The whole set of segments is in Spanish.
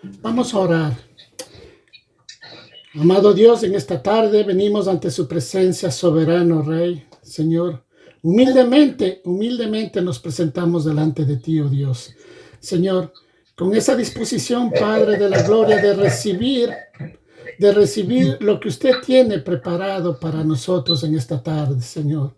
Vamos a orar. Amado Dios, en esta tarde venimos ante su presencia, soberano Rey, Señor. Humildemente nos presentamos delante de ti, oh Dios. Señor, con esa disposición, Padre de la gloria, de recibir lo que usted tiene preparado para nosotros en esta tarde, Señor.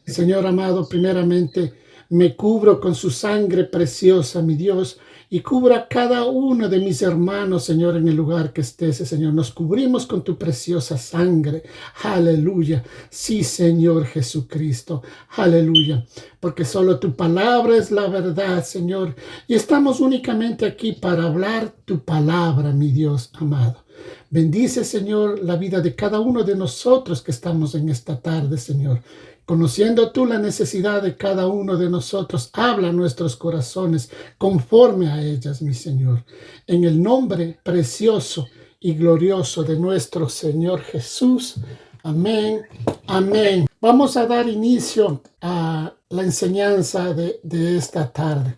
Señor amado, primeramente me cubro con su sangre preciosa, mi Dios, y cubra a cada uno de mis hermanos, Señor, en el lugar que estés, Señor. Nos cubrimos con tu preciosa sangre. Aleluya. Sí, Señor Jesucristo. Aleluya. Porque solo tu palabra es la verdad, Señor. Y estamos únicamente aquí para hablar tu palabra, mi Dios amado. Bendice, Señor, la vida de cada uno de nosotros que estamos en esta tarde, Señor. Conociendo tú la necesidad de cada uno de nosotros, habla a nuestros corazones conforme a ellas, mi Señor. En el nombre precioso y glorioso de nuestro Señor Jesús. Amén. Amén. Vamos a dar inicio a la enseñanza de esta tarde.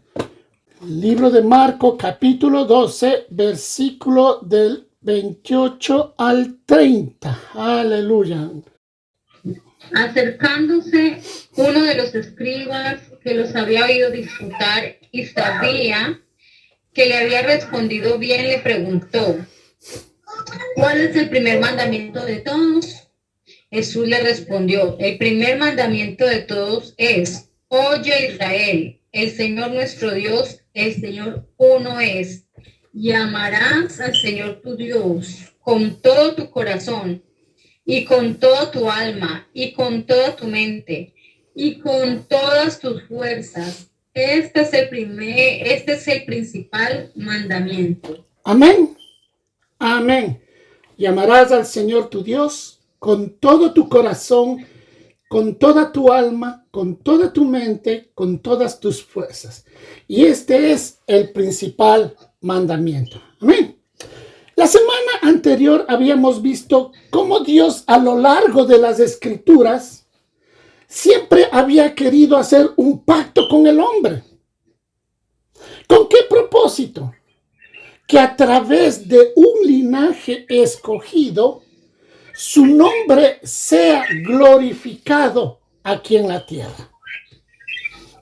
Libro de Marcos, capítulo 12, versículo del 28 al 30. Aleluya. Acercándose uno de los escribas que los había oído disputar y sabía que le había respondido bien, le preguntó: ¿cuál es el primer mandamiento de todos? Jesús le respondió: el primer mandamiento de todos es: oye, Israel, el Señor nuestro Dios, el Señor uno es, y amarás al Señor tu Dios con todo tu corazón, y con toda tu alma, y con toda tu mente, y con todas tus fuerzas. Este es el principal mandamiento. Amén. Amén. Y amarás al Señor tu Dios con todo tu corazón, con toda tu alma, con toda tu mente, con todas tus fuerzas. Y este es el principal mandamiento. Amén. La semana anterior habíamos visto cómo Dios a lo largo de las Escrituras siempre había querido hacer un pacto con el hombre. ¿Con qué propósito? Que a través de un linaje escogido, su nombre sea glorificado aquí en la tierra.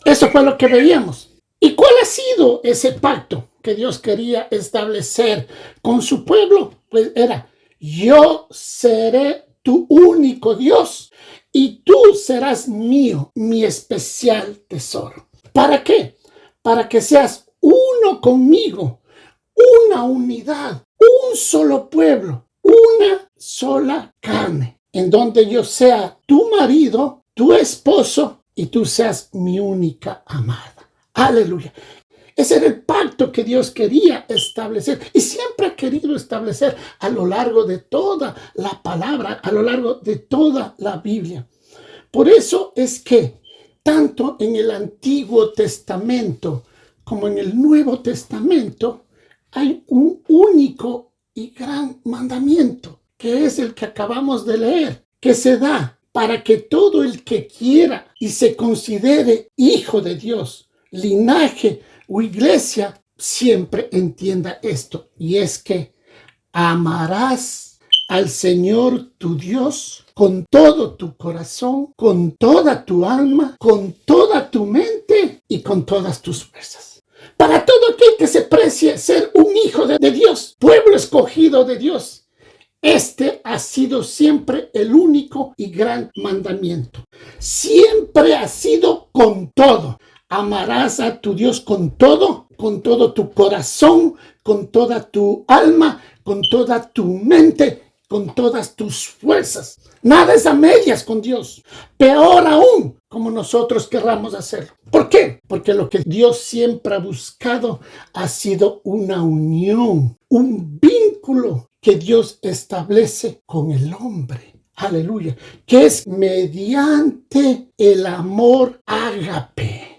Eso fue lo que veíamos. ¿Y cuál ha sido ese pacto que Dios quería establecer con su pueblo? Pues era: yo seré tu único Dios y tú serás mío, mi especial tesoro. ¿Para qué? Para que seas uno conmigo, una unidad, un solo pueblo, una sola carne, en donde yo sea tu marido, tu esposo, y tú seas mi única amada. Aleluya. Ese era el pacto que Dios quería establecer y siempre ha querido establecer a lo largo de toda la palabra, a lo largo de toda la Biblia. Por eso es que tanto en el Antiguo Testamento como en el Nuevo Testamento hay un único y gran mandamiento, que es el que acabamos de leer, que se da para que todo el que quiera y se considere hijo de Dios, linaje o iglesia, siempre entienda esto, y es que amarás al Señor tu Dios con todo tu corazón, con toda tu alma, con toda tu mente y con todas tus fuerzas. Para todo aquel que se precie ser un hijo de Dios, pueblo escogido de Dios, este ha sido siempre el único y gran mandamiento. Siempre ha sido con todo. Amarás a tu Dios con todo tu corazón, con toda tu alma, con toda tu mente, con todas tus fuerzas. Nada es a medias con Dios. Peor aún, como nosotros querramos hacerlo. ¿Por qué? Porque lo que Dios siempre ha buscado ha sido una unión, un vínculo que Dios establece con el hombre. Aleluya. Que es mediante el amor ágape.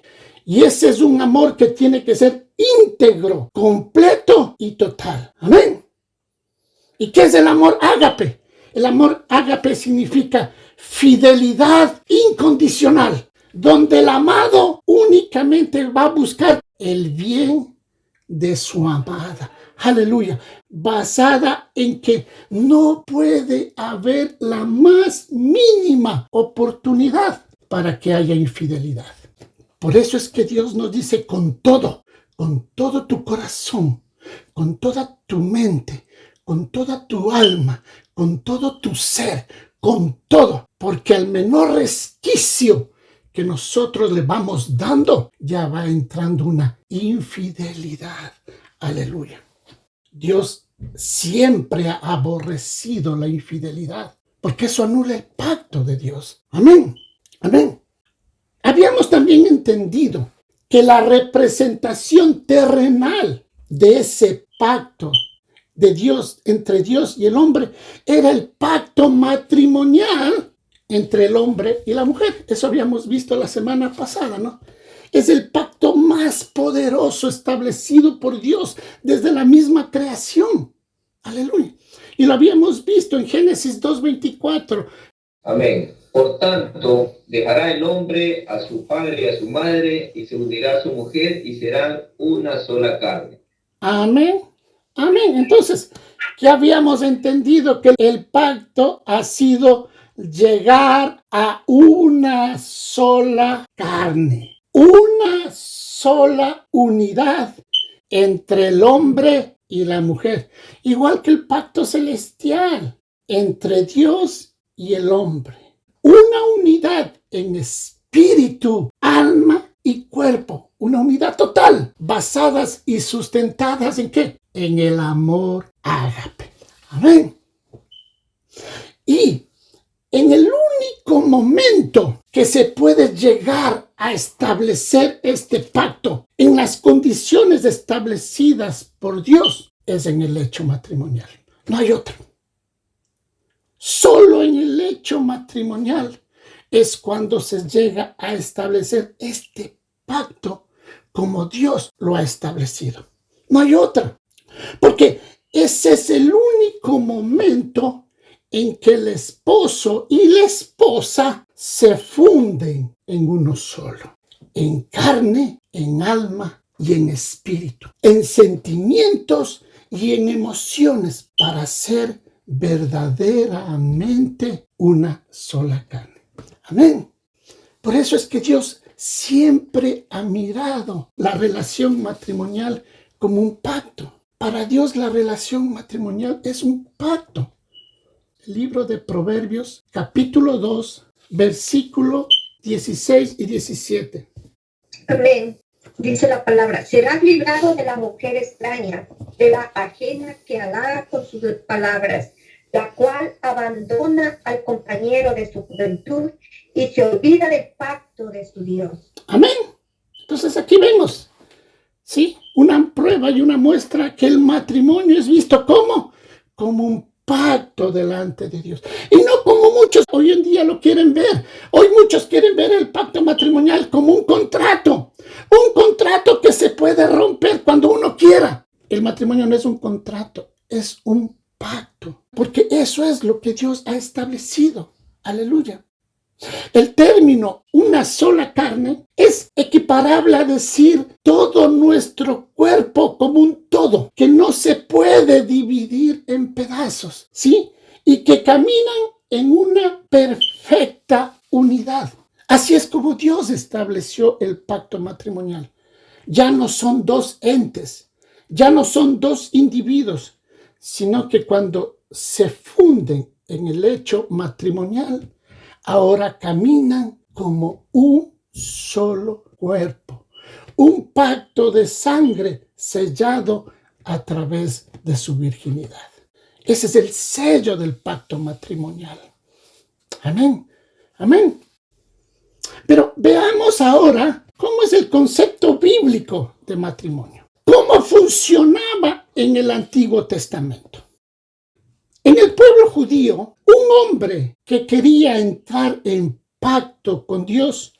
Y ese es un amor que tiene que ser íntegro, completo y total. Amén. ¿Y qué es el amor ágape? El amor ágape significa fidelidad incondicional, donde el amado únicamente va a buscar el bien de su amada. Aleluya. Basada en que no puede haber la más mínima oportunidad para que haya infidelidad. Por eso es que Dios nos dice con todo tu corazón, con toda tu mente, con toda tu alma, con todo tu ser, con todo, porque al menor resquicio que nosotros le vamos dando, ya va entrando una infidelidad. Aleluya. Dios siempre ha aborrecido la infidelidad, porque eso anula el pacto de Dios. Amén. Amén. Habíamos también entendido que la representación terrenal de ese pacto de Dios, entre Dios y el hombre, era el pacto matrimonial entre el hombre y la mujer. Eso habíamos visto la semana pasada, ¿no? Es el pacto más poderoso establecido por Dios desde la misma creación. Aleluya. Y lo habíamos visto en Génesis 2:24. Amén. Por tanto, dejará el hombre a su padre y a su madre, y se unirá a su mujer, y serán una sola carne. Amén. Amén. Entonces, ya habíamos entendido que el pacto ha sido llegar a una sola carne, una sola unidad entre el hombre y la mujer, igual que el pacto celestial entre Dios y el hombre. Una unidad en espíritu, alma y cuerpo. Una unidad total, basadas y sustentadas ¿en qué? En el amor ágape. Amén. Y en el único momento que se puede llegar a establecer este pacto en las condiciones establecidas por Dios es en el hecho matrimonial. No hay otro. Solo en el hecho matrimonial es cuando se llega a establecer este pacto como Dios lo ha establecido. No hay otra. Porque ese es el único momento en que el esposo y la esposa se funden en uno solo. En carne, en alma y en espíritu. En sentimientos y en emociones para ser verdaderamente una sola carne. Amén. Por eso es que Dios siempre ha mirado la relación matrimonial como un pacto. Para Dios la relación matrimonial es un pacto. El libro de Proverbios, capítulo 2, versículo 16 y 17. Amén. Dice la palabra, serás librado de la mujer extraña, de la ajena que halaga con sus palabras, la cual abandona al compañero de su juventud y se olvida del pacto de su Dios. Amén. Entonces aquí vemos, ¿sí? Una prueba y una muestra que el matrimonio es visto como un pacto delante de Dios. Y no como muchos hoy en día lo quieren ver. Hoy muchos quieren ver el pacto matrimonial como un contrato. Un contrato que se puede romper cuando uno quiera. El matrimonio no es un contrato, es un pacto. Porque eso es lo que Dios ha establecido. Aleluya. El término una sola carne es equiparable a decir todo nuestro cuerpo como un todo, que no se puede dividir en pedazos, ¿sí? Y que caminan en una perfecta unidad. Así es como Dios estableció el pacto matrimonial. Ya no son dos entes, ya no son dos individuos, sino que cuando se funden en el hecho matrimonial, ahora caminan como un solo cuerpo. Un pacto de sangre sellado a través de su virginidad. Ese es el sello del pacto matrimonial. Amén. Amén. Pero veamos ahora cómo es el concepto bíblico de matrimonio. ¿Cómo funcionaba en el Antiguo Testamento? En el pueblo judío, un hombre que quería entrar en pacto con Dios,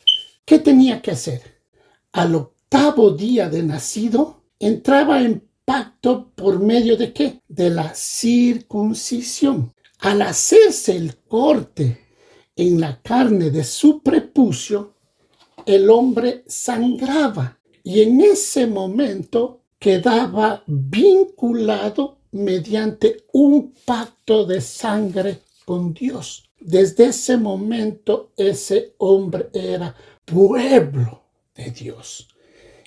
¿qué tenía que hacer? Al octavo día de nacido, entraba en pacto por medio de ¿qué? De la circuncisión. Al hacerse el corte en la carne de su prepucio, el hombre sangraba y en ese momento quedaba vinculado mediante un pacto de sangre con Dios. Desde ese momento, ese hombre era pueblo de Dios.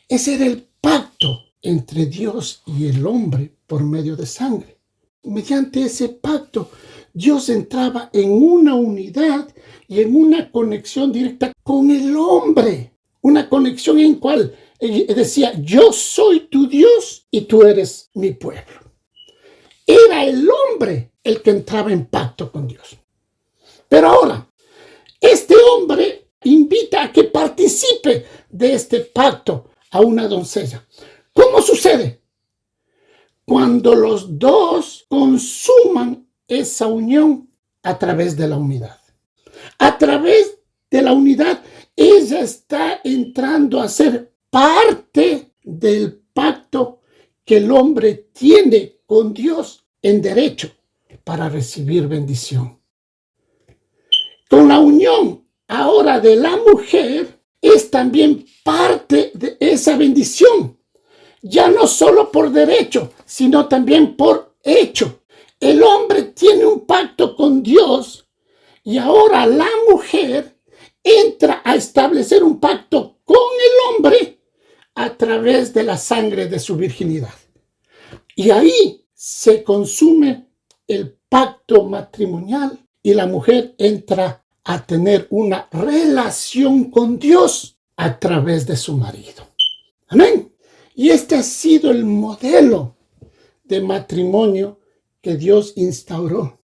Ese era el pacto entre Dios y el hombre por medio de sangre. Mediante ese pacto, Dios entraba en una unidad y en una conexión directa con el hombre. Una conexión en cual decía, yo soy tu Dios y tú eres mi pueblo. Era el hombre el que entraba en pacto con Dios. Pero ahora, este hombre invita a que participe de este pacto a una doncella. ¿Cómo sucede? Cuando los dos consuman esa unión a través de la unidad. A través de la unidad, ella está entrando a ser parte del pacto que el hombre tiene con Dios en derecho para recibir bendición. Con la unión ahora de la mujer es también parte de esa bendición. Ya no solo por derecho, sino también por hecho. El hombre tiene un pacto con Dios y ahora la mujer entra a establecer un pacto con el hombre a través de la sangre de su virginidad. Y ahí se consume el pacto matrimonial y la mujer entra a tener una relación con Dios a través de su marido. Amén. Y este ha sido el modelo de matrimonio que Dios instauró,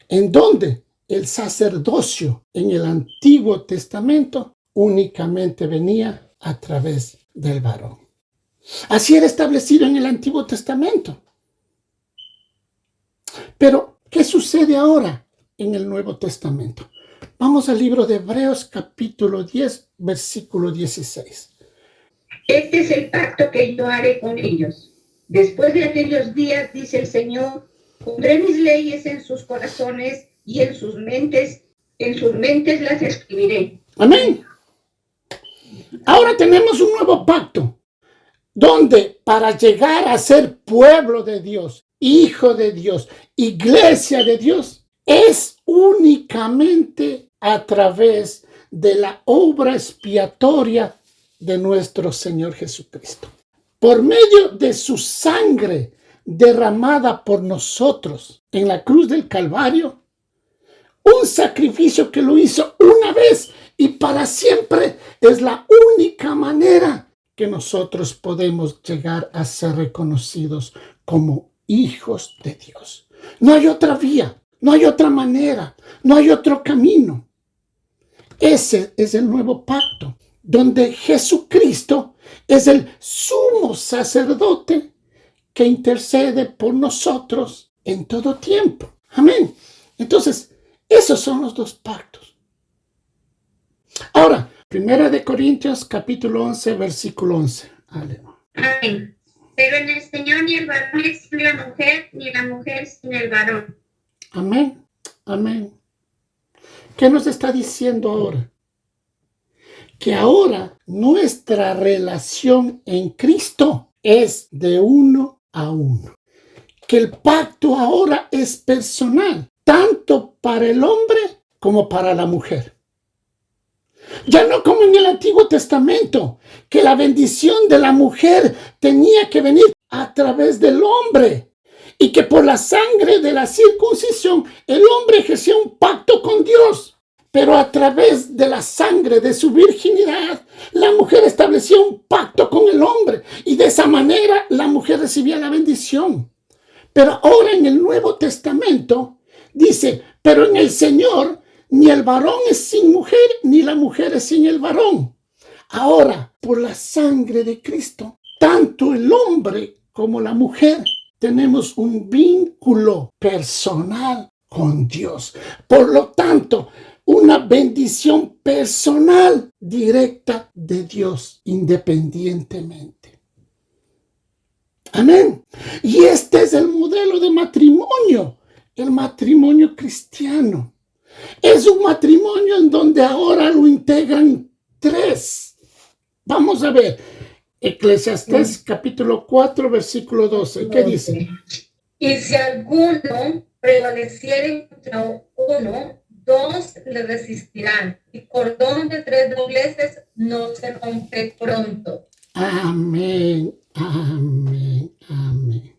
en donde el sacerdocio en el Antiguo Testamento únicamente venía a través del varón. Así era establecido en el Antiguo Testamento. Pero, ¿qué sucede ahora en el Nuevo Testamento? Vamos al libro de Hebreos capítulo 10, versículo 16. Este es el pacto que yo haré con ellos. Después de aquellos días, dice el Señor, pondré mis leyes en sus corazones y en sus mentes las escribiré. Amén. Ahora tenemos un nuevo pacto, donde para llegar a ser pueblo de Dios, hijo de Dios, iglesia de Dios, es únicamente a través de la obra expiatoria de nuestro Señor Jesucristo. Por medio de su sangre derramada por nosotros en la cruz del Calvario, un sacrificio que lo hizo una vez y para siempre, es la única manera que nosotros podemos llegar a ser reconocidos como hijos de Dios. No hay otra vía, no hay otra manera, no hay otro camino. Ese es el nuevo pacto, donde Jesucristo es el sumo sacerdote que intercede por nosotros en todo tiempo. Amén. Entonces, esos son los dos pactos. Ahora, 1 Corintios capítulo 11, versículo 11. Aleluya. Amén. Pero en el Señor ni el varón es sin la mujer, ni la mujer sin el varón. Amén. Amén. ¿Qué nos está diciendo ahora? Que ahora nuestra relación en Cristo es de uno a uno. Que el pacto ahora es personal, tanto para el hombre como para la mujer. Ya no como en el Antiguo Testamento, que la bendición de la mujer tenía que venir a través del hombre y que por la sangre de la circuncisión el hombre ejercía un pacto con Dios. Pero a través de la sangre de su virginidad, la mujer establecía un pacto con el hombre y de esa manera la mujer recibía la bendición. Pero ahora en el Nuevo Testamento dice, pero en el Señor ni el varón es sin mujer, ni la mujer es sin el varón. Ahora, por la sangre de Cristo, tanto el hombre como la mujer tenemos un vínculo personal con Dios. Por lo tanto, una bendición personal directa de Dios independientemente. Amén. Y este es el modelo de matrimonio, el matrimonio cristiano. Es un matrimonio en donde ahora lo integran tres. Vamos a ver. Eclesiastés capítulo 4, versículo 12. ¿Qué dice? Y si alguno prevaleciere contra uno, dos le resistirán, y cordón de 3 dobleces no se rompe pronto. Amén, amén, amén.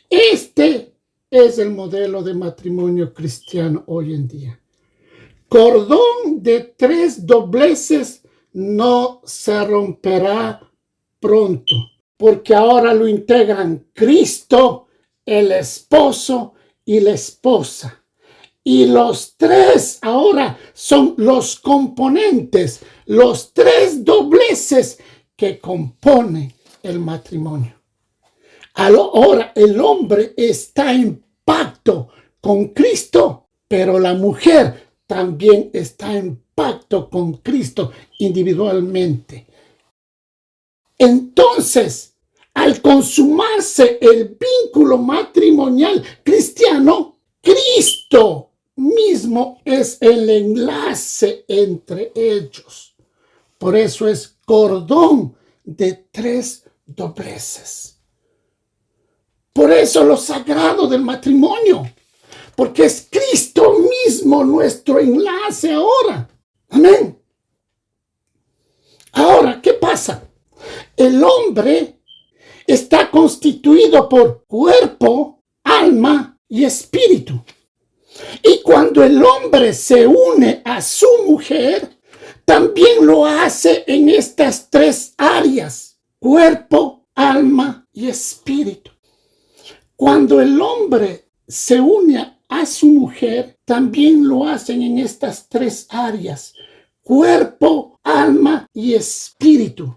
Este es el modelo de matrimonio cristiano hoy en día. Cordón de 3 dobleces no se romperá pronto, porque ahora lo integran Cristo, el esposo y la esposa. Y los 3 ahora son los componentes, los 3 dobleces que componen el matrimonio. Ahora el hombre está en pacto con Cristo, pero la mujer también está en pacto con Cristo individualmente. Entonces, al consumarse el vínculo matrimonial cristiano, Cristo mismo es el enlace entre ellos. Por eso es cordón de 3 dobleces. Por eso lo sagrado del matrimonio, porque es Cristo mismo nuestro enlace ahora. Amén. Ahora, ¿qué pasa? El hombre está constituido por cuerpo, alma y espíritu. Y cuando el hombre se une a su mujer, también lo hace en estas 3 áreas: cuerpo, alma y espíritu. Cuando el hombre se une a su mujer, también lo hacen en estas 3 áreas: cuerpo, alma y espíritu.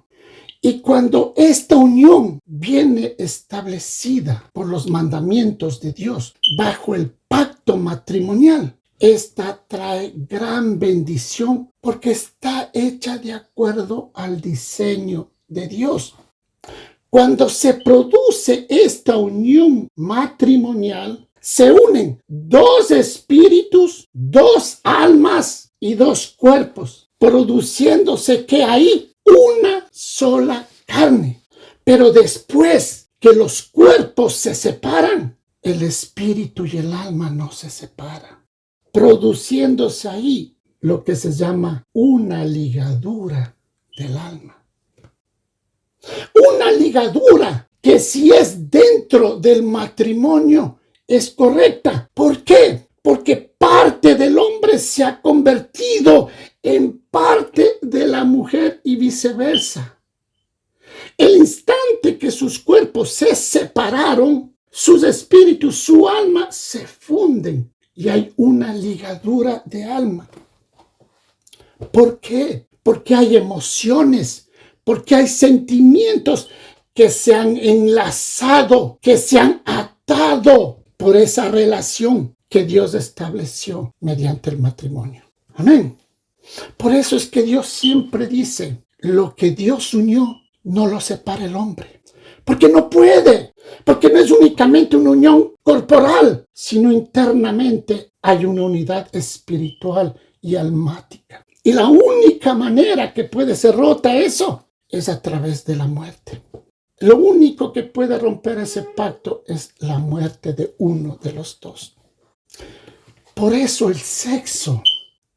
Y cuando esta unión viene establecida por los mandamientos de Dios bajo el pacto matrimonial, esta trae gran bendición porque está hecha de acuerdo al diseño de Dios. Cuando se produce esta unión matrimonial, se unen 2 espíritus, 2 almas y 2 cuerpos, produciéndose que hay una sola carne. Pero después que los cuerpos se separan, el espíritu y el alma no se separan, produciéndose ahí lo que se llama una ligadura del alma. Una ligadura que, si es dentro del matrimonio, es correcta. ¿Por qué? Porque parte del hombre se ha convertido en parte de la mujer y viceversa. El instante que sus cuerpos se separaron, sus espíritus, su alma se funden y hay una ligadura de alma. ¿Por qué? Porque hay emociones, porque hay sentimientos que se han enlazado, que se han atado por esa relación que Dios estableció mediante el matrimonio. Amén. Por eso es que Dios siempre dice: lo que Dios unió, no lo separa el hombre. Porque no puede, porque no es únicamente una unión corporal, sino internamente hay una unidad espiritual y almática. Y la única manera que puede ser rota eso es a través de la muerte. Lo único que puede romper ese pacto es la muerte de uno de los 2. Por eso el sexo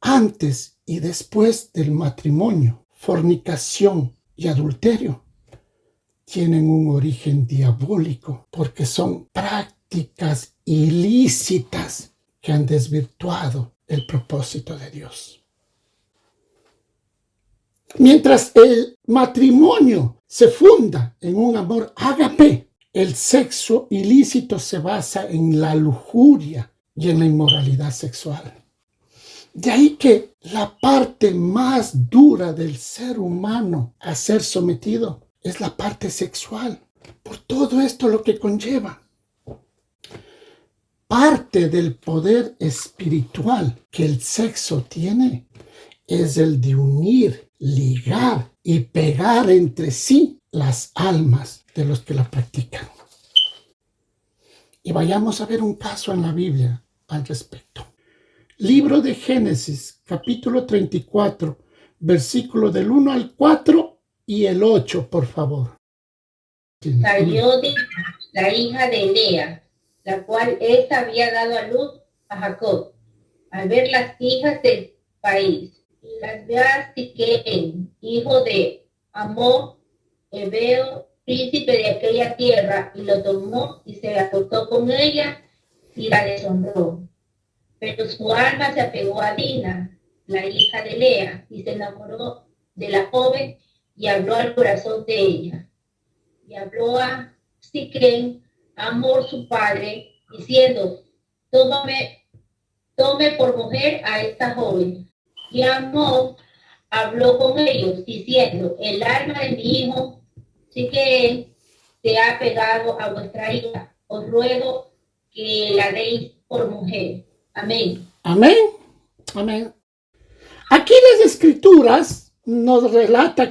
antes y después del matrimonio, fornicación y adulterio, tienen un origen diabólico, porque son prácticas ilícitas que han desvirtuado el propósito de Dios. Mientras el matrimonio se funda en un amor ágape, el sexo ilícito se basa en la lujuria y en la inmoralidad sexual. De ahí que la parte más dura del ser humano a ser sometido es la parte sexual, por todo esto lo que conlleva. Parte del poder espiritual que el sexo tiene es el de unir, ligar y pegar entre sí las almas de los que la practican. Y vayamos a ver un caso en la Biblia al respecto. Libro de Génesis, capítulo 34, versículo del 1 al 4, y el 8, por favor. Salió de la hija de Lea, la cual ésta había dado a luz a Jacob. Al ver las hijas del país, las vio a Siquem, hijo de Amor, Ebeo, príncipe de aquella tierra, y lo tomó y se acostó con ella y la deshonró. Pero su alma se apegó a Dina, la hija de Lea, y se enamoró de la joven y habló al corazón de ella. Y habló a Siquem, Amor su padre, diciendo: tome por mujer a esta joven. Y Amor habló con ellos, diciendo: el alma de mi hijo Siquem se ha pegado a vuestra hija. Os ruego que la deis por mujer. Amén. Amén. Amén. Aquí las escrituras nos relatan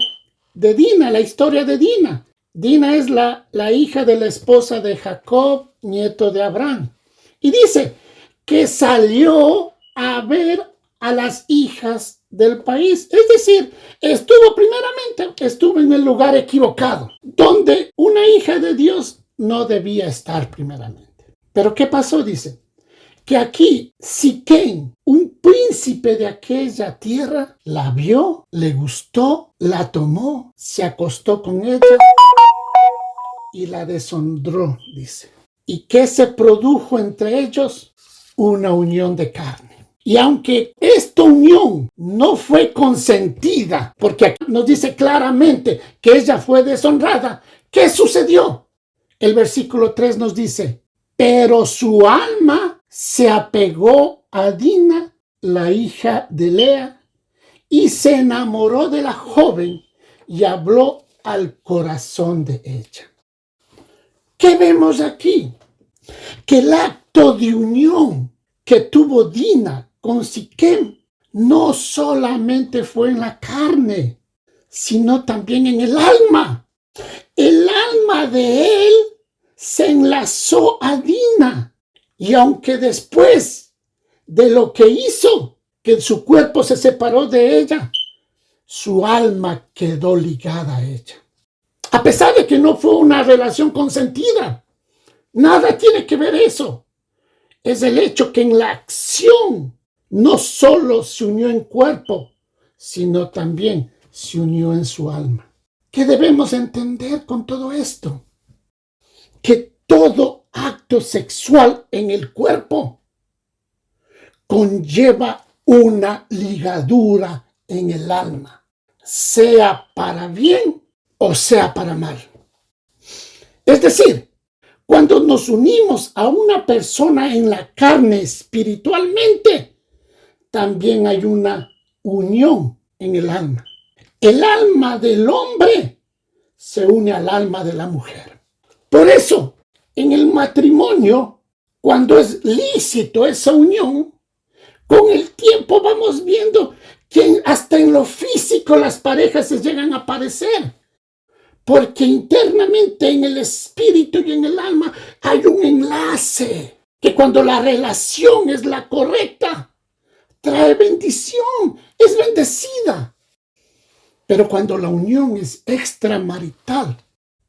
de Dina, la historia de Dina. Dina es la hija de la esposa de Jacob, nieto de Abraham. Y dice que salió a ver a las hijas del país. Es decir, estuvo en el lugar equivocado, donde una hija de Dios no debía estar primeramente. Pero ¿qué pasó? Dice que aquí Siquem, un príncipe de aquella tierra, la vio, le gustó, la tomó, se acostó con ella y la deshonró, dice. ¿Y qué se produjo entre ellos? Una unión de carne. Y aunque esta unión no fue consentida, porque aquí nos dice claramente que ella fue deshonrada, ¿qué sucedió? El versículo 3 nos dice: pero su alma se apegó a Dina, la hija de Lea, y se enamoró de la joven y habló al corazón de ella. ¿Qué vemos aquí? Que el acto de unión que tuvo Dina con Siquem no solamente fue en la carne, sino también en el alma. El alma de él se enlazó a Dina, y aunque después de lo que hizo, que su cuerpo se separó de ella, su alma quedó ligada a ella. A pesar de que no fue una relación consentida, nada tiene que ver eso. Es el hecho que en la acción no solo se unió en cuerpo, sino también se unió en su alma. ¿Qué debemos entender con todo esto? Que todo acto sexual en el cuerpo conlleva una ligadura en el alma, sea para bien o sea para mal. Es decir, cuando nos unimos a una persona en la carne espiritualmente, también hay una unión en el alma. El alma del hombre se une al alma de la mujer. Por eso, en el matrimonio, cuando es lícito esa unión, con el tiempo vamos viendo que hasta en lo físico las parejas se llegan a parecer. Porque internamente en el espíritu y en el alma hay un enlace que cuando la relación es la correcta, trae bendición, es bendecida. Pero cuando la unión es extramarital,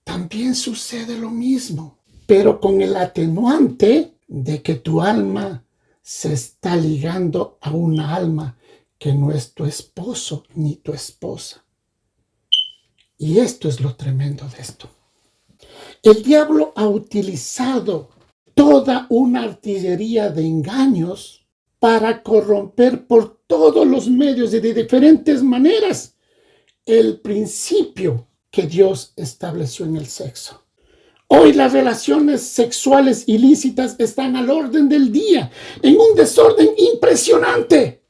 también sucede lo mismo, pero con el atenuante de que tu alma se está ligando a una alma que no es tu esposo ni tu esposa. Y esto es lo tremendo de esto. El diablo ha utilizado toda una artillería de engaños para corromper por todos los medios y de diferentes maneras el principio que Dios estableció en el sexo. Hoy las relaciones sexuales ilícitas están al orden del día, en un desorden impresionante.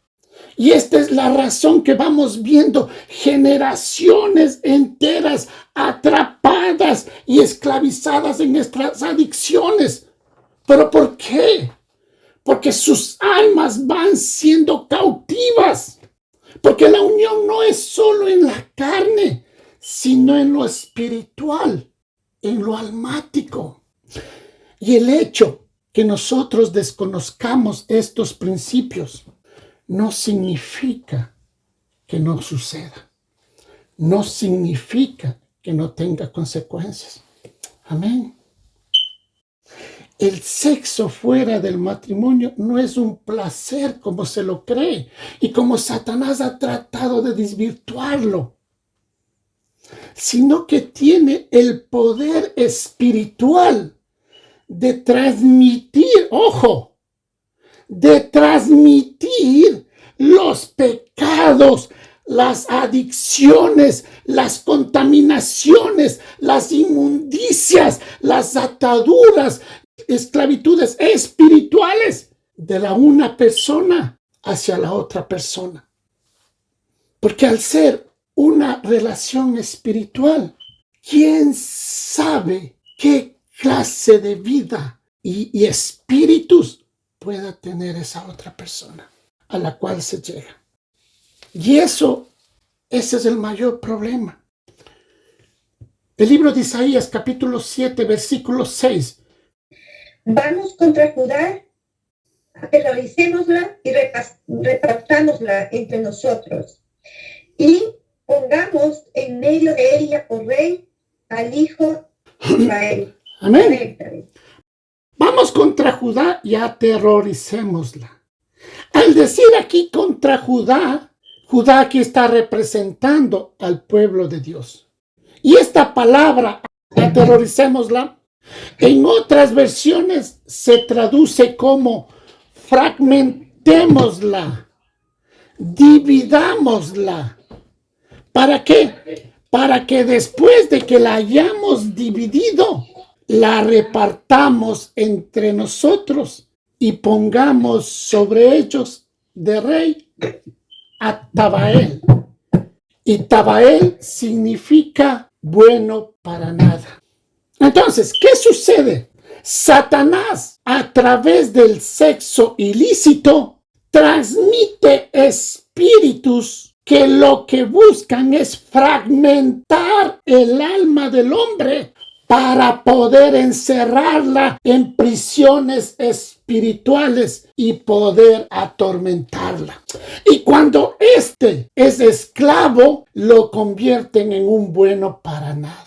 Y esta es la razón que vamos viendo generaciones enteras atrapadas y esclavizadas en nuestras adicciones. ¿Pero por qué? Porque sus almas van siendo cautivas. Porque la unión no es solo en la carne, sino en lo espiritual, en lo almático. Y el hecho que nosotros desconozcamos estos principios no significa que no suceda. no significa que no tenga consecuencias. Amén. El sexo fuera del matrimonio no es un placer como se lo cree y como Satanás ha tratado de desvirtuarlo, sino que tiene el poder espiritual de transmitir, ojo, de transmitir los pecados, las adicciones, las contaminaciones, las inmundicias, las ataduras, esclavitudes espirituales de la una persona hacia la otra persona. Porque al ser una relación espiritual, ¿quién sabe qué clase de vida y espíritus pueda tener esa otra persona a la cual se llega? Y ese es el mayor problema. El libro de Isaías, capítulo 7, versículo 6. Vamos contra Judá, aterroricémosla y repartámosla entre nosotros. Y pongamos en medio de ella por rey al hijo de Israel. Amén. Vamos contra Judá y aterroricémosla. Al decir aquí contra Judá, Judá aquí está representando al pueblo de Dios. Y esta palabra, aterroricémosla, en otras versiones se traduce como fragmentémosla, dividámosla. ¿Para qué? Para que después de que la hayamos dividido, la repartamos entre nosotros y pongamos sobre ellos de rey a Tabael. Y Tabael significa bueno para nada. Entonces, ¿qué sucede? Satanás, a través del sexo ilícito, transmite espíritus que lo que buscan es fragmentar el alma del hombre para poder encerrarla en prisiones espirituales y poder atormentarla. Y cuando éste es esclavo, lo convierten en un bueno para nada.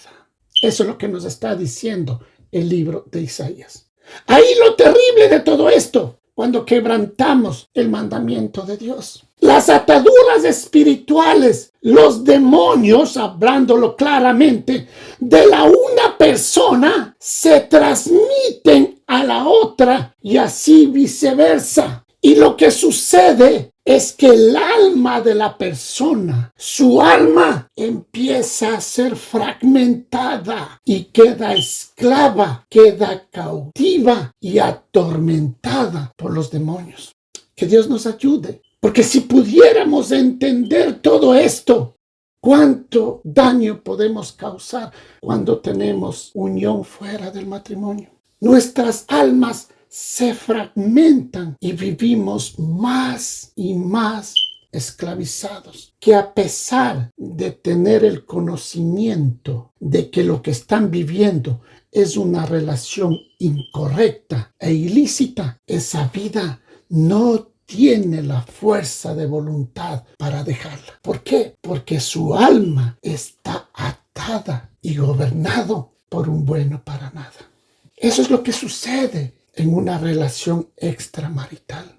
Eso es lo que nos está diciendo el libro de Isaías. Ahí lo terrible de todo esto, cuando quebrantamos el mandamiento de Dios. Las ataduras espirituales, los demonios, hablándolo claramente, de la una persona se transmiten a la otra y así viceversa. Y lo que sucede es que el alma de la persona, su alma, empieza a ser fragmentada y queda esclava, queda cautiva y atormentada por los demonios. Que Dios nos ayude. Porque si pudiéramos entender todo esto, ¿cuánto daño podemos causar cuando tenemos unión fuera del matrimonio? Nuestras almas se fragmentan y vivimos más y más esclavizados, que a pesar de tener el conocimiento de que lo que están viviendo es una relación incorrecta e ilícita, esa vida no tiene la fuerza de voluntad para dejarla. ¿Por qué? Porque su alma está atada y gobernado por un bueno para nada. Eso es lo que sucede en una relación extramarital.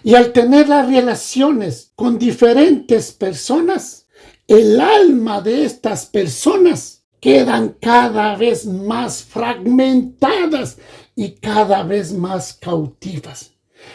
Y al tener las relaciones con diferentes personas, el alma de estas personas quedan cada vez más fragmentadas y cada vez más cautivas.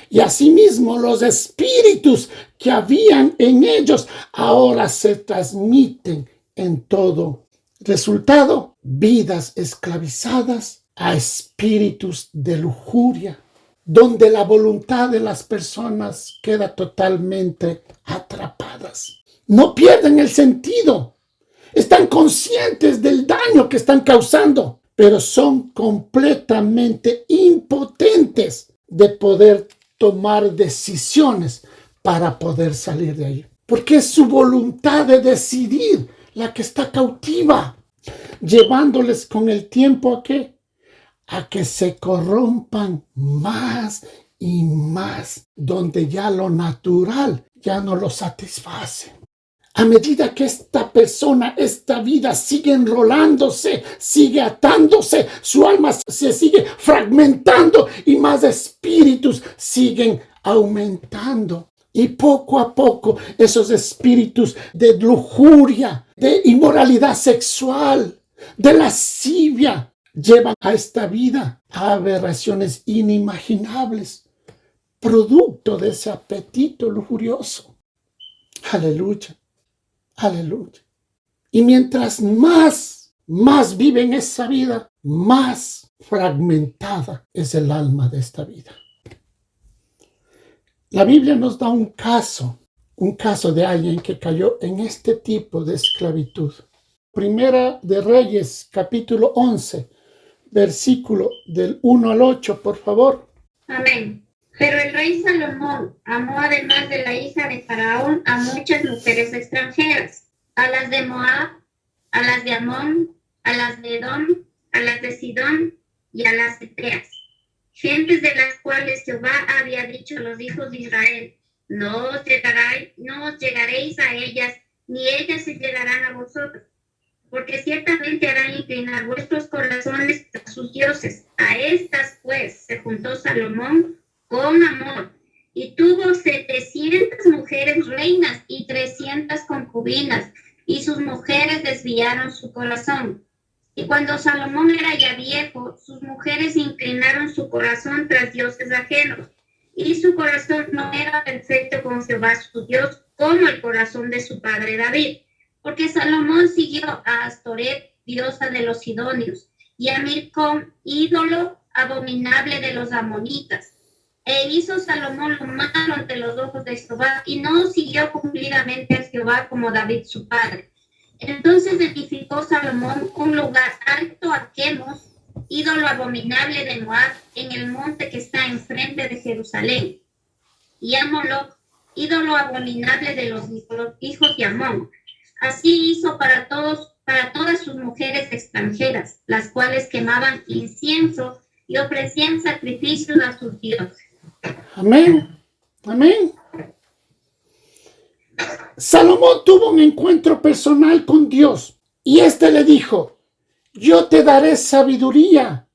Y asimismo los espíritus que habían en ellos ahora se transmiten en todo. Resultado, vidas esclavizadas a espíritus de lujuria, donde la voluntad de las personas queda totalmente atrapadas. No pierden el sentido, están conscientes del daño que están causando, pero son completamente impotentes de poder tomar decisiones para poder salir de ahí. Porque es su voluntad de decidir la que está cautiva, llevándoles con el tiempo a que se corrompan más y más, donde ya lo natural ya no lo satisface. A medida que esta persona, esta vida sigue enrolándose, sigue atándose, su alma se sigue fragmentando y más espíritus siguen aumentando. Y poco a poco esos espíritus de lujuria, de inmoralidad sexual, de lascivia, llevan a esta vida a aberraciones inimaginables, producto de ese apetito lujurioso. Aleluya. Aleluya. Y mientras más viven esa vida, más fragmentada es el alma de esta vida. La Biblia nos da un caso de alguien que cayó en este tipo de esclavitud. Primera de Reyes, capítulo 11, versículo del 1 al 8, por favor. Amén. Pero el rey Salomón amó, además de la hija de Faraón, a muchas mujeres extranjeras, a las de Moab, a las de Amón, a las de Edom, a las de Sidón y a las eteas, gentes de las cuales Jehová había dicho a los hijos de Israel: no os llegaréis a ellas, ni ellas se llegarán a vosotros, porque ciertamente harán inclinar vuestros corazones a sus dioses. A estas pues se juntó Salomón con amor, y tuvo 700 mujeres reinas y 300 concubinas, y sus mujeres desviaron su corazón. Y cuando Salomón era ya viejo, sus mujeres inclinaron su corazón tras dioses ajenos, y su corazón no era perfecto con Jehová su Dios, como el corazón de su padre David, porque Salomón siguió a Astoret, diosa de los sidonios, y a Milcom, ídolo abominable de los amonitas. E hizo Salomón lo malo ante los ojos de Jehová, y no siguió cumplidamente a Jehová como David su padre. Entonces edificó Salomón un lugar alto a Quemos, ídolo abominable de Moab, en el monte que está enfrente de Jerusalén, y a Moloc, ídolo abominable de los hijos de Amón. Así hizo para todas sus mujeres extranjeras, las cuales quemaban incienso y ofrecían sacrificios a sus dioses. Amén. Amén. Salomón tuvo un encuentro personal con Dios y éste le dijo: yo te daré sabiduría,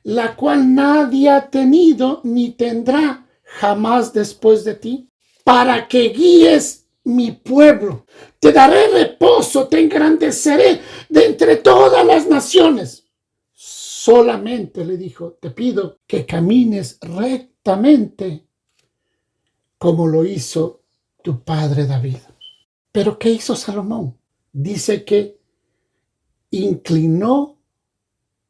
la cual nadie ha tenido ni tendrá jamás después de ti, para que guíes mi pueblo. Te daré reposo, te engrandeceré de entre todas las naciones. Solamente, le dijo, te pido que camines rectamente como lo hizo tu padre David. ¿Pero qué hizo Salomón? Dice que inclinó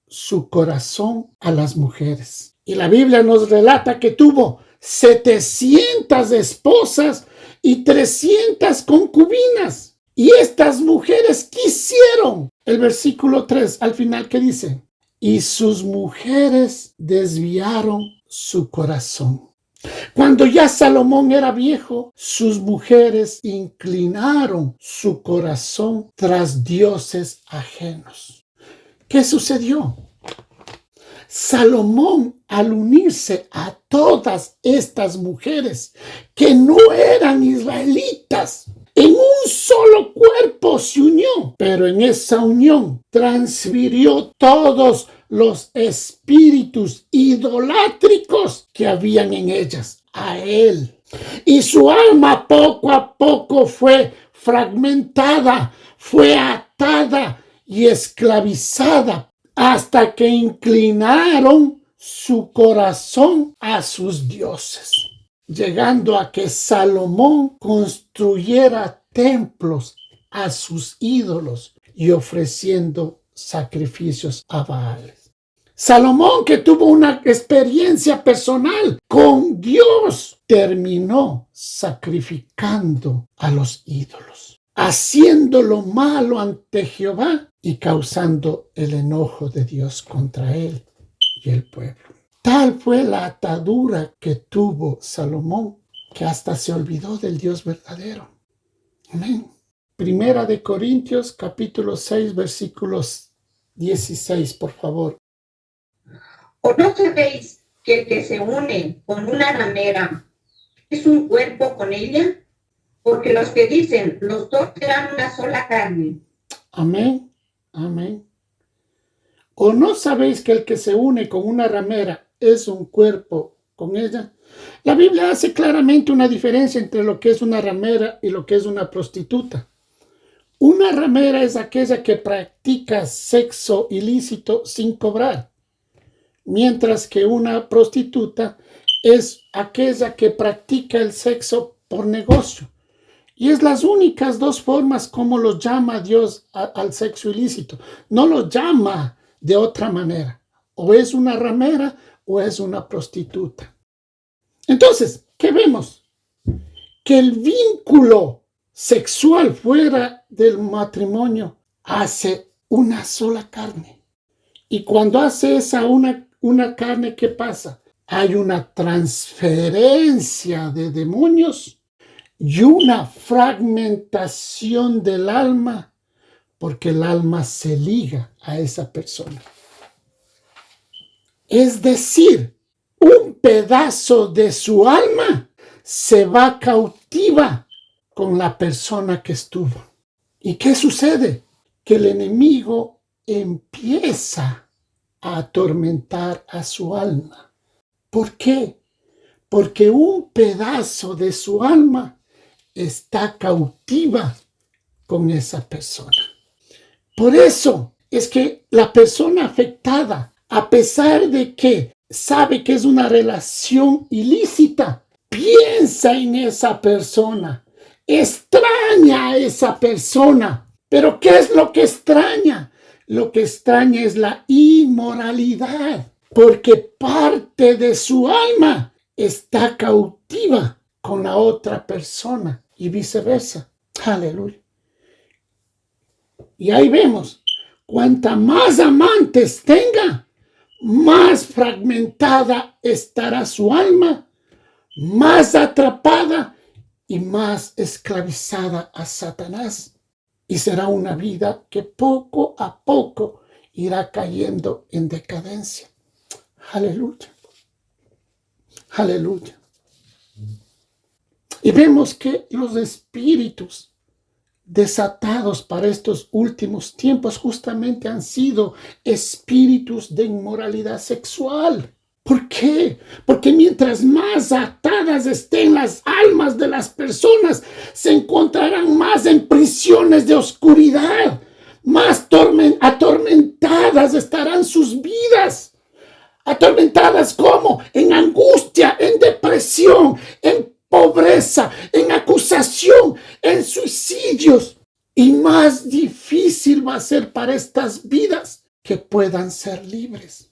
su corazón a las mujeres. Y la Biblia nos relata que tuvo 700 esposas y 300 concubinas. Y estas mujeres quisieron. El versículo 3 al final, ¿qué dice? Y sus mujeres desviaron su corazón. Cuando ya Salomón era viejo, sus mujeres inclinaron su corazón tras dioses ajenos. ¿Qué sucedió? Salomón, al unirse a todas estas mujeres que no eran israelitas, en un solo cuerpo se unió, pero en esa unión transfirió todos los espíritus idolátricos que habían en ellas a él. Y su alma poco a poco fue fragmentada, fue atada y esclavizada hasta que inclinaron su corazón a sus dioses, llegando a que Salomón construyera templos a sus ídolos y ofreciendo sacrificios a Baal. Salomón, que tuvo una experiencia personal con Dios, terminó sacrificando a los ídolos, haciendo lo malo ante Jehová y causando el enojo de Dios contra él y el pueblo. Tal fue la atadura que tuvo Salomón, que hasta se olvidó del Dios verdadero. Amén. Primera de Corintios, capítulo 6, versículos 16, por favor. ¿O no sabéis que el que se une con una ramera es un cuerpo con ella? porque los que dicen, los dos serán una sola carne. Amén, amén. ¿O no sabéis que el que se une con una ramera es un cuerpo con ella? La Biblia hace claramente una diferencia entre lo que es una ramera y lo que es una prostituta. Una ramera es aquella que practica sexo ilícito sin cobrar, mientras que una prostituta es aquella que practica el sexo por negocio. Y es las únicas dos formas como lo llama Dios al sexo ilícito. No lo llama de otra manera. O es una ramera o es una prostituta. Entonces, ¿qué vemos? Que el vínculo sexual fuera del matrimonio hace una sola carne. Y cuando hace esa una carne, ¿qué pasa? Hay una transferencia de demonios y una fragmentación del alma, porque el alma se liga a esa persona. Es decir, un pedazo de su alma se va cautiva con la persona que estuvo. ¿Y qué sucede? Que el enemigo empieza a atormentar a su alma. ¿Por qué? Porque un pedazo de su alma está cautiva con esa persona. Por eso es que la persona afectada, a pesar de que sabe que es una relación ilícita, piensa en esa persona, extraña a esa persona. ¿Pero qué es lo que extraña? Lo que extraña es la inmoralidad, porque parte de su alma está cautiva con la otra persona y viceversa. Aleluya. Y ahí vemos, cuanta más amantes tenga, más fragmentada estará su alma, más atrapada y más esclavizada a Satanás. Y será una vida que poco a poco irá cayendo en decadencia. Aleluya. Aleluya. Y vemos que los espíritus desatados para estos últimos tiempos justamente han sido espíritus de inmoralidad sexual. ¿Por qué? Porque mientras más atadas estén las almas de las personas, se encontrarán más en prisiones de oscuridad, más atormentadas estarán sus vidas. ¿Atormentadas cómo? En angustia, en depresión, en pobreza, en acusación, en suicidios. Y más difícil va a ser para estas vidas que puedan ser libres.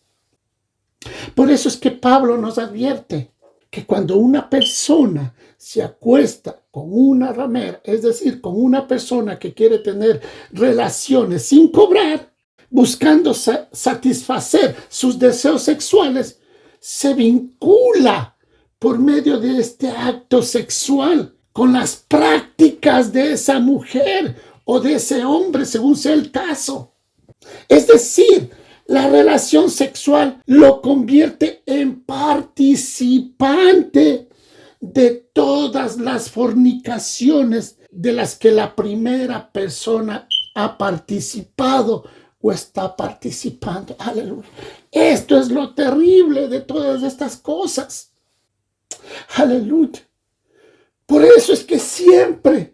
Por eso es que Pablo nos advierte que cuando una persona se acuesta con una ramera, es decir, con una persona que quiere tener relaciones sin cobrar, buscando satisfacer sus deseos sexuales, se vincula por medio de este acto sexual con las prácticas de esa mujer o de ese hombre, según sea el caso. Es decir, la relación sexual lo convierte en participante de todas las fornicaciones de las que la primera persona ha participado o está participando. Aleluya. Esto es lo terrible de todas estas cosas. Aleluya. Por eso es que siempre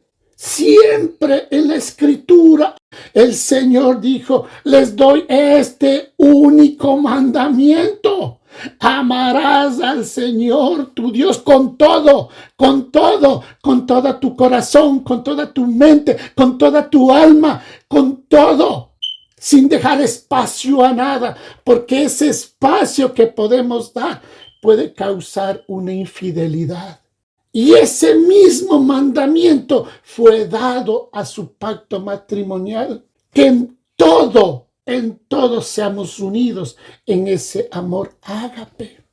en la Escritura el Señor dijo, les doy este único mandamiento. Amarás al Señor tu Dios con toda tu corazón, con toda tu mente, con toda tu alma, con todo, sin dejar espacio a nada, porque ese espacio que podemos dar puede causar una infidelidad. Y ese mismo mandamiento fue dado a su pacto matrimonial, que en todo seamos unidos en ese amor ágape.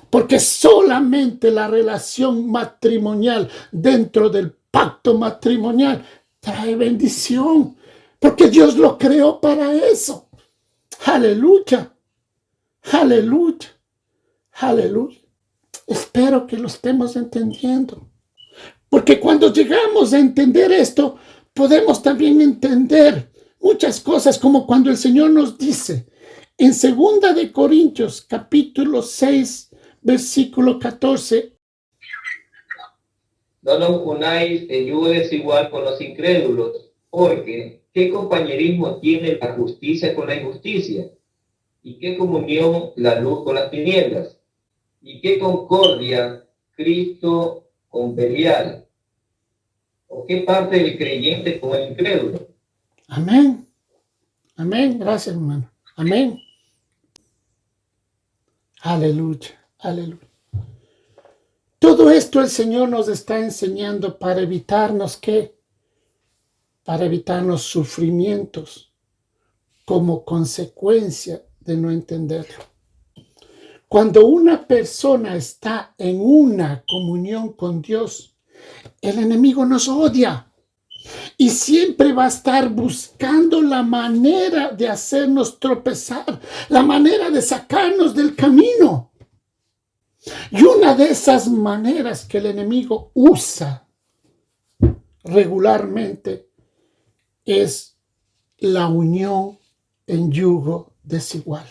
Porque solamente la relación matrimonial dentro del pacto matrimonial trae bendición, porque Dios lo creó para eso. Aleluya, aleluya, aleluya. Espero que lo estemos entendiendo. Porque cuando llegamos a entender esto, podemos también entender muchas cosas, como cuando el Señor nos dice en 2 Corintios capítulo 6, versículo 14. No nos unáis en yugo desigual con los incrédulos, porque ¿qué compañerismo tiene la justicia con la injusticia? ¿Y qué comunión la luz con las tinieblas? ¿Y qué concordia Cristo con Belial? ¿O qué parte del creyente con el incrédulo? Amén. Amén. Gracias, hermano. Amén. Aleluya. Aleluya. Todo esto el Señor nos está enseñando para evitarnos ¿qué? Para evitarnos sufrimientos como consecuencia de no entenderlo. Cuando una persona está en una comunión con Dios, el enemigo nos odia y siempre va a estar buscando la manera de hacernos tropezar, la manera de sacarnos del camino. Y una de esas maneras que el enemigo usa regularmente es la unión en yugo desigual.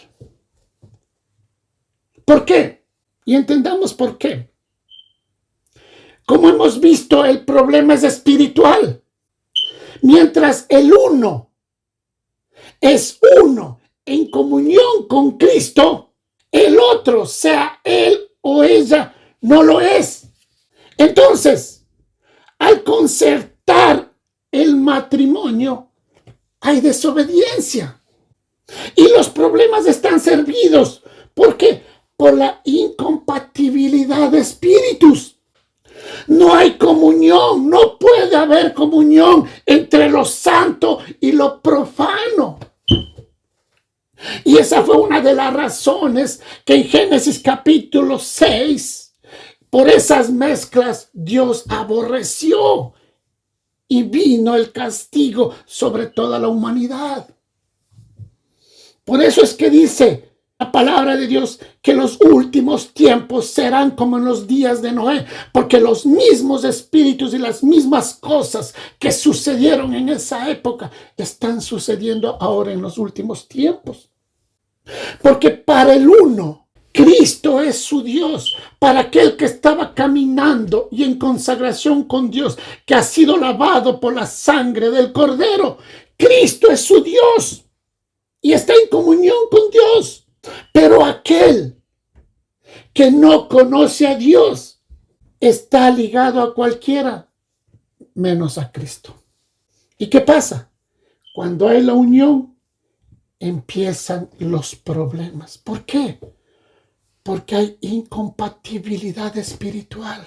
¿Por qué? Y entendamos por qué. Como hemos visto, el problema es espiritual. Mientras el uno es uno en comunión con Cristo, el otro, sea él o ella, no lo es. Entonces, al concertar el matrimonio, hay desobediencia. Y los problemas están servidos. ¿Por qué? Por la incompatibilidad de espíritus. No hay comunión, no puede haber comunión entre lo santo y lo profano. Y esa fue una de las razones que en Génesis capítulo 6, por esas mezclas, Dios aborreció y vino el castigo sobre toda la humanidad. Por eso es que dice la palabra de Dios que los últimos tiempos serán como en los días de Noé, porque los mismos espíritus y las mismas cosas que sucedieron en esa época están sucediendo ahora en los últimos tiempos. Porque para el uno, Cristo es su Dios. Para aquel que estaba caminando y en consagración con Dios, que ha sido lavado por la sangre del Cordero, Cristo es su Dios y está en comunión con Dios. Pero aquel que no conoce a Dios está ligado a cualquiera menos a Cristo. ¿Y qué pasa? Cuando hay la unión, empiezan los problemas. ¿Por qué? Porque hay incompatibilidad espiritual.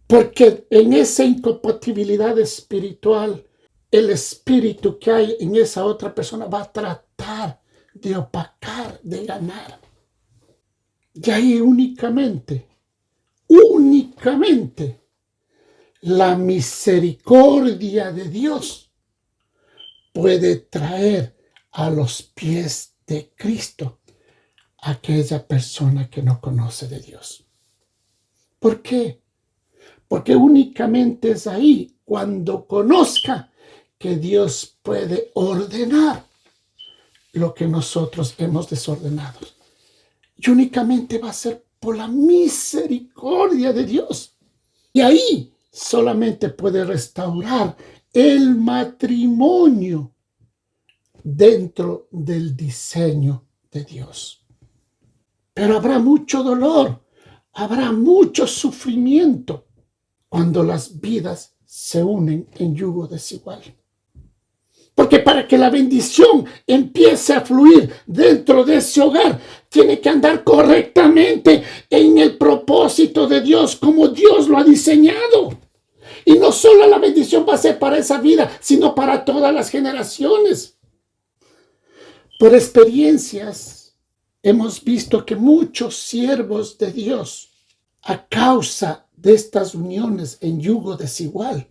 Porque en esa incompatibilidad espiritual, el espíritu que hay en esa otra persona va a tratar de opacar, de ganar. Y ahí únicamente la misericordia de Dios puede traer a los pies de Cristo a aquella persona que no conoce de Dios. ¿Por qué? Porque únicamente es ahí, cuando conozca, que Dios puede ordenar lo que nosotros hemos desordenado. Y únicamente va a ser por la misericordia de Dios. Y ahí solamente puede restaurar el matrimonio dentro del diseño de Dios. Pero habrá mucho dolor, habrá mucho sufrimiento cuando las vidas se unen en yugo desigual. Porque para que la bendición empiece a fluir dentro de ese hogar, tiene que andar correctamente en el propósito de Dios, como Dios lo ha diseñado. Y no solo la bendición va a ser para esa vida, sino para todas las generaciones. Por experiencias, hemos visto que muchos siervos de Dios, a causa de estas uniones en yugo desigual,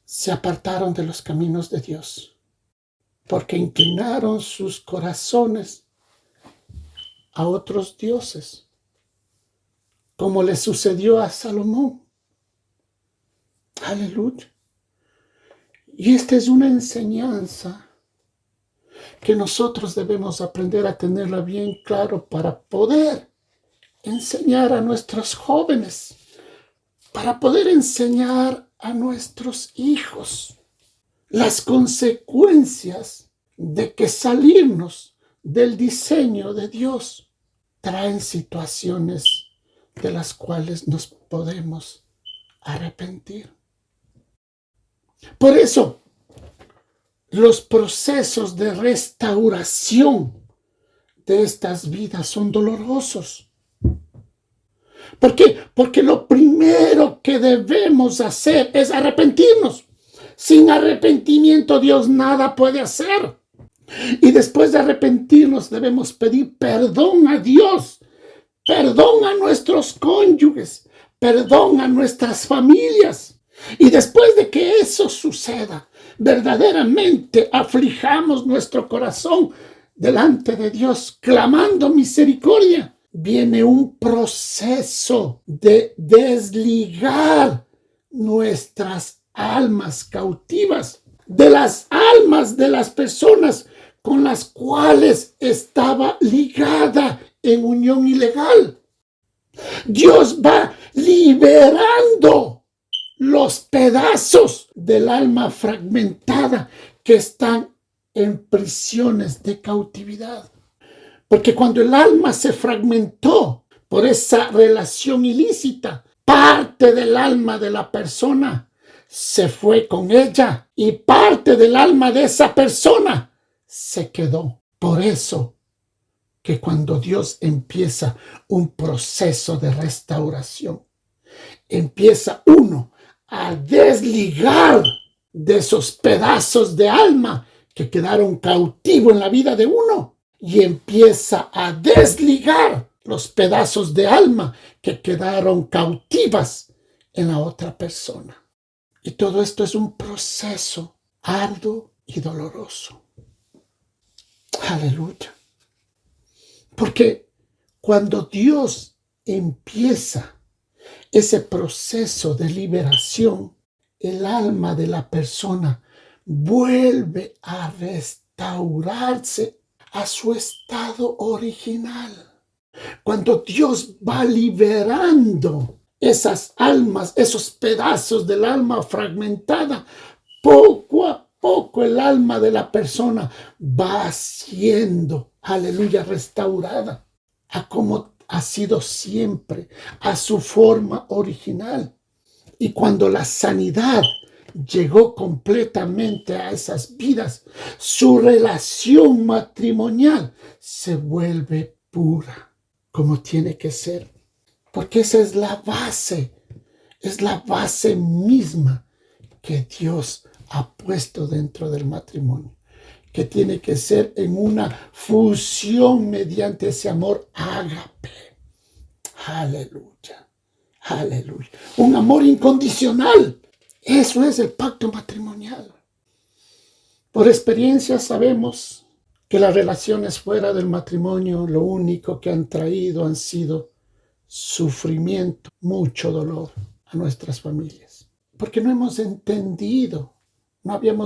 se apartaron de los caminos de Dios. Porque inclinaron sus corazones a otros dioses, como le sucedió a Salomón. Aleluya. Y esta es una enseñanza que nosotros debemos aprender a tenerla bien claro para poder enseñar a nuestros jóvenes, para poder enseñar a nuestros hijos las consecuencias de que salirnos del diseño de Dios traen situaciones de las cuales nos podemos arrepentir. Por eso, los procesos de restauración de estas vidas son dolorosos. ¿Por qué? Porque lo primero que debemos hacer es arrepentirnos. Sin arrepentimiento Dios nada puede hacer. Y después de arrepentirnos debemos pedir perdón a Dios, perdón a nuestros cónyuges, perdón a nuestras familias. Y después de que eso suceda, verdaderamente aflijamos nuestro corazón delante de Dios, clamando misericordia. Viene un proceso de desligar nuestras almas cautivas de las almas de las personas con las cuales estaba ligada en unión ilegal. Dios va liberando los pedazos del alma fragmentada que están en prisiones de cautividad. Porque cuando el alma se fragmentó por esa relación ilícita, parte del alma de la persona se fue con ella y parte del alma de esa persona se quedó. Por eso que cuando Dios empieza un proceso de restauración, empieza uno a desligar de esos pedazos de alma que quedaron cautivos en la vida de uno y empieza a desligar los pedazos de alma que quedaron cautivas en la otra persona. Y todo esto es un proceso arduo y doloroso. Aleluya. Porque cuando Dios empieza ese proceso de liberación, el alma de la persona vuelve a restaurarse a su estado original. Cuando Dios va liberando esas almas, esos pedazos del alma fragmentada, poco a poco el alma de la persona va siendo, aleluya, restaurada a como ha sido siempre, a su forma original. Y cuando la sanidad llegó completamente a esas vidas, su relación matrimonial se vuelve pura, como tiene que ser. Porque esa es la base misma que Dios ha puesto dentro del matrimonio, que tiene que ser en una fusión mediante ese amor ágape. Aleluya, aleluya. Un amor incondicional. Eso es el pacto matrimonial. Por experiencia sabemos que las relaciones fuera del matrimonio lo único que han traído han sido sufrimiento, mucho dolor a nuestras familias. Porque no habíamos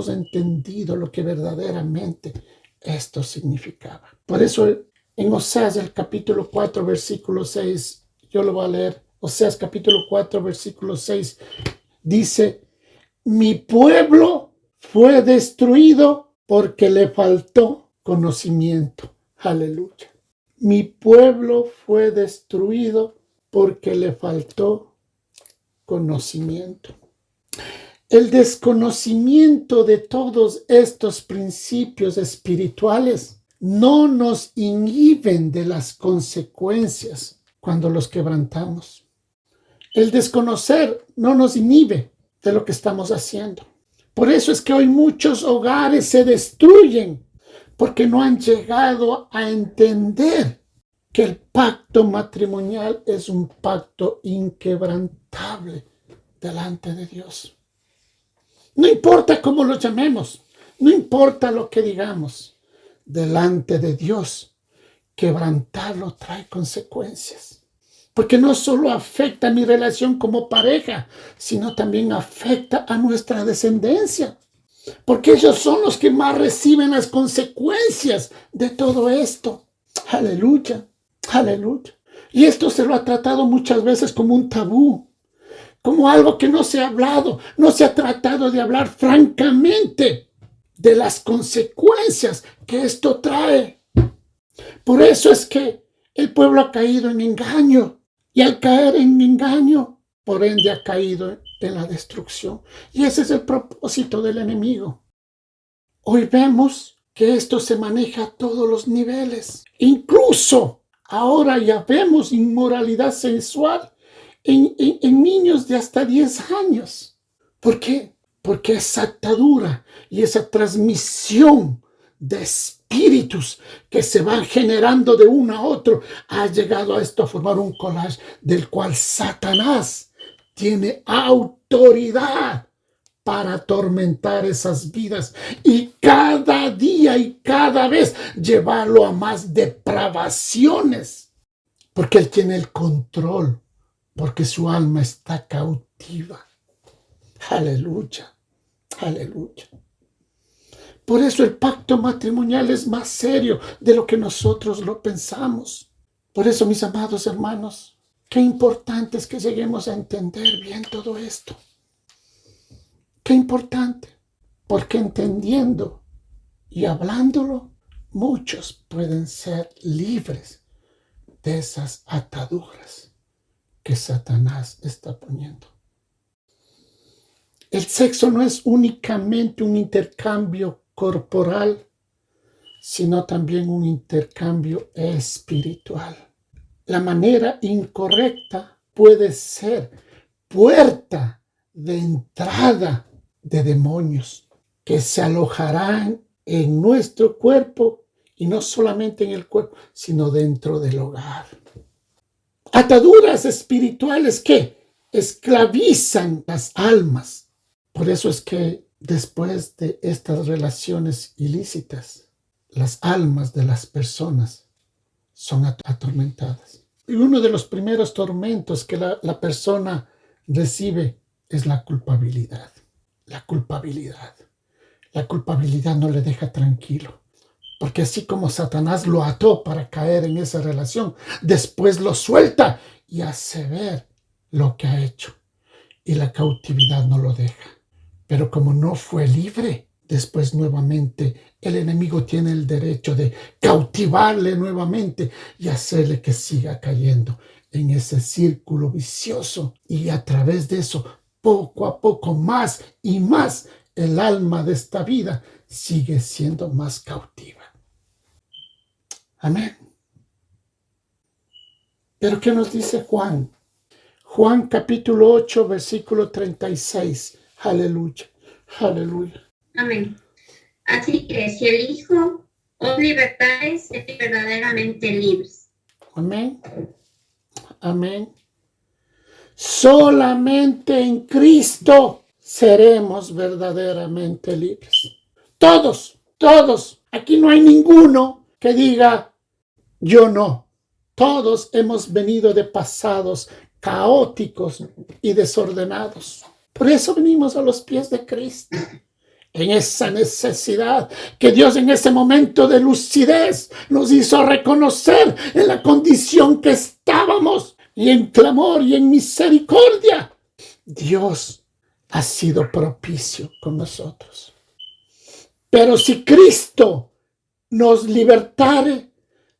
entendido lo que verdaderamente esto significaba. Por eso en Oseas, el capítulo 4, versículo 6, yo lo voy a leer. Oseas, capítulo 4, versículo 6, dice: mi pueblo fue destruido porque le faltó conocimiento. Aleluya. Mi pueblo fue destruido porque le faltó conocimiento. El desconocimiento de todos estos principios espirituales no nos inhiben de las consecuencias cuando los quebrantamos. El desconocer no nos inhibe de lo que estamos haciendo. Por eso es que hoy muchos hogares se destruyen, porque no han llegado a entender que el pacto matrimonial es un pacto inquebrantable delante de Dios. No importa cómo lo llamemos, no importa lo que digamos, delante de Dios, quebrantarlo trae consecuencias. Porque no solo afecta mi relación como pareja, sino también afecta a nuestra descendencia. Porque ellos son los que más reciben las consecuencias de todo esto. Aleluya, aleluya. Y esto se lo ha tratado muchas veces como un tabú, como algo que no se ha hablado, no se ha tratado de hablar francamente de las consecuencias que esto trae. Por eso es que el pueblo ha caído en engaño, y al caer en engaño, por ende ha caído en la destrucción. Y ese es el propósito del enemigo. Hoy vemos que esto se maneja a todos los niveles. Incluso ahora ya vemos inmoralidad sensual en niños de hasta 10 años. ¿Por qué? Porque esa atadura y esa transmisión de espíritus que se van generando de uno a otro ha llegado a esto, a formar un collage del cual Satanás tiene autoridad para atormentar esas vidas y cada día y cada vez llevarlo a más depravaciones, porque él tiene el control, porque su alma está cautiva. Aleluya, aleluya. Por eso el pacto matrimonial es más serio de lo que nosotros lo pensamos. Por eso, mis amados hermanos, qué importante es que lleguemos a entender bien todo esto. Qué importante, porque entendiendo y hablándolo, muchos pueden ser libres de esas ataduras que Satanás está poniendo. El sexo no es únicamente un intercambio corporal, sino también un intercambio espiritual. La manera incorrecta puede ser puerta de entrada de demonios que se alojarán en nuestro cuerpo, y no solamente en el cuerpo, sino dentro del hogar. Ataduras espirituales que esclavizan las almas. Por eso es que después de estas relaciones ilícitas, las almas de las personas son atormentadas. Y uno de los primeros tormentos que la persona recibe es la culpabilidad. La culpabilidad. La culpabilidad no le deja tranquilo. Porque así como Satanás lo ató para caer en esa relación, después lo suelta y hace ver lo que ha hecho. Y la cautividad no lo deja. Pero como no fue libre, después nuevamente el enemigo tiene el derecho de cautivarle nuevamente y hacerle que siga cayendo en ese círculo vicioso. Y a través de eso, poco a poco, más y más, el alma de esta vida sigue siendo más cautiva. Amén. Pero ¿qué nos dice Juan? Juan capítulo 8, versículo 36. Aleluya, aleluya. Amén. Así que si el Hijo os libertáis, seréis verdaderamente libres. Amén, amén. Solamente en Cristo seremos verdaderamente libres. Todos, todos. Aquí no hay ninguno que diga, yo no. Todos hemos venido de pasados caóticos y desordenados. Por eso venimos a los pies de Cristo. En esa necesidad que Dios en ese momento de lucidez nos hizo reconocer en la condición que estábamos, y en clamor y en misericordia, Dios ha sido propicio con nosotros. Pero si Cristo nos libertare,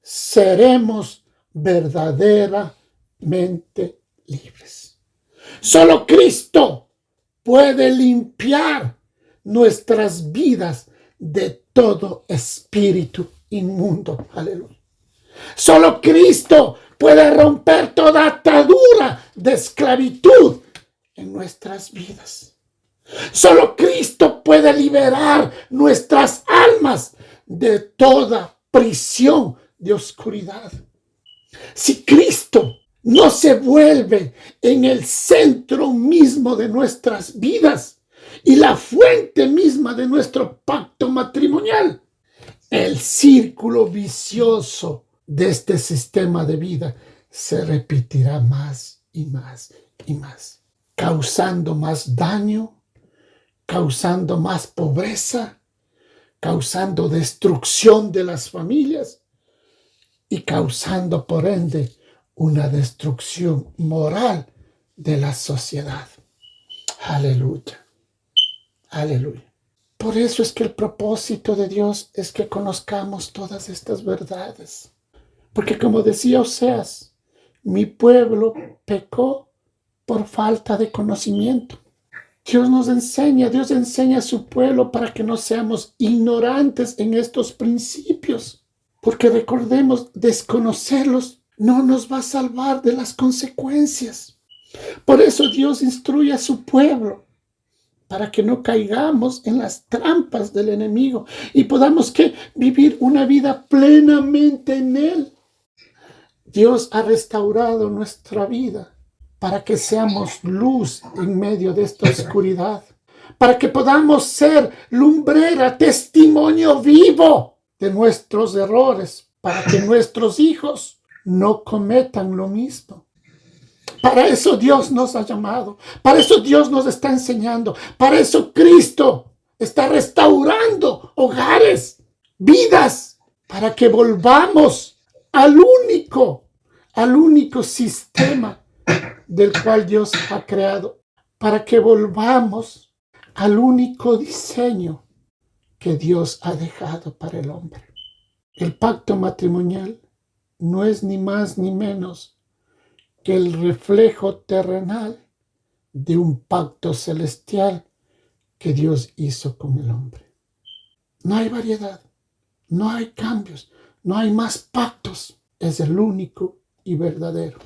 seremos verdaderamente libres. Solo Cristo puede limpiar nuestras vidas de todo espíritu inmundo. Aleluya. Solo Cristo puede romper toda atadura de esclavitud en nuestras vidas. Solo Cristo puede liberar nuestras almas de toda prisión de oscuridad. Si Cristo no se vuelve en el centro mismo de nuestras vidas y la fuente misma de nuestro pacto matrimonial, el círculo vicioso de este sistema de vida se repetirá más y más y más, causando más daño, causando más pobreza, causando destrucción de las familias y causando por ende una destrucción moral de la sociedad. Aleluya, aleluya. Por eso es que el propósito de Dios es que conozcamos todas estas verdades. Porque como decía Oseas, mi pueblo pecó por falta de conocimiento. Dios enseña a su pueblo para que no seamos ignorantes en estos principios. Porque recordemos, desconocerlos no nos va a salvar de las consecuencias. Por eso Dios instruye a su pueblo para que no caigamos en las trampas del enemigo y podamos vivir una vida plenamente en Él. Dios ha restaurado nuestra vida para que seamos luz en medio de esta oscuridad, para que podamos ser lumbrera, testimonio vivo de nuestros errores, para que nuestros hijos no cometan lo mismo. Para eso Dios nos ha llamado, para eso Dios nos está enseñando, para eso Cristo está restaurando hogares, vidas, para que volvamos al único sistema del cual Dios ha creado, para que volvamos al único diseño que Dios ha dejado para el hombre. El pacto matrimonial no es ni más ni menos que el reflejo terrenal de un pacto celestial que Dios hizo con el hombre. No hay variedad, no hay cambios, no hay más pactos. Es el único y verdadero.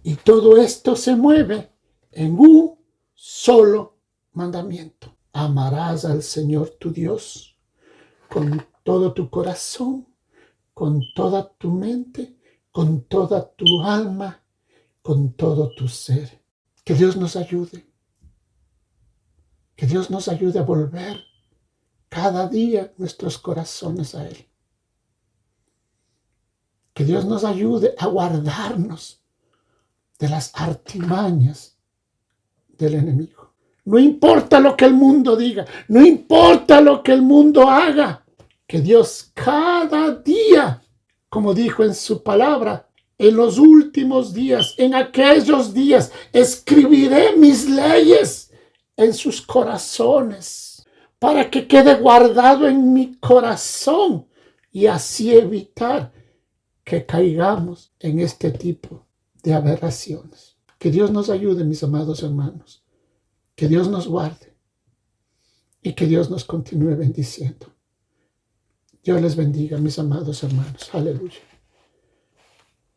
Y todo esto se mueve en un solo mandamiento. Amarás al Señor tu Dios con todo tu corazón, con toda tu mente, con toda tu alma, con todo tu ser. Que Dios nos ayude. Que Dios nos ayude a volver cada día nuestros corazones a Él. Que Dios nos ayude a guardarnos de las artimañas del enemigo. No importa lo que el mundo diga, no importa lo que el mundo haga, que Dios cada día, como dijo en su palabra, en los últimos días, en aquellos días, escribiré mis leyes en sus corazones, para que quede guardado en mi corazón y así evitar que caigamos en este tipo de aberraciones. Que Dios nos ayude, mis amados hermanos. Que Dios nos guarde y que Dios nos continúe bendiciendo. Dios les bendiga, mis amados hermanos. Aleluya.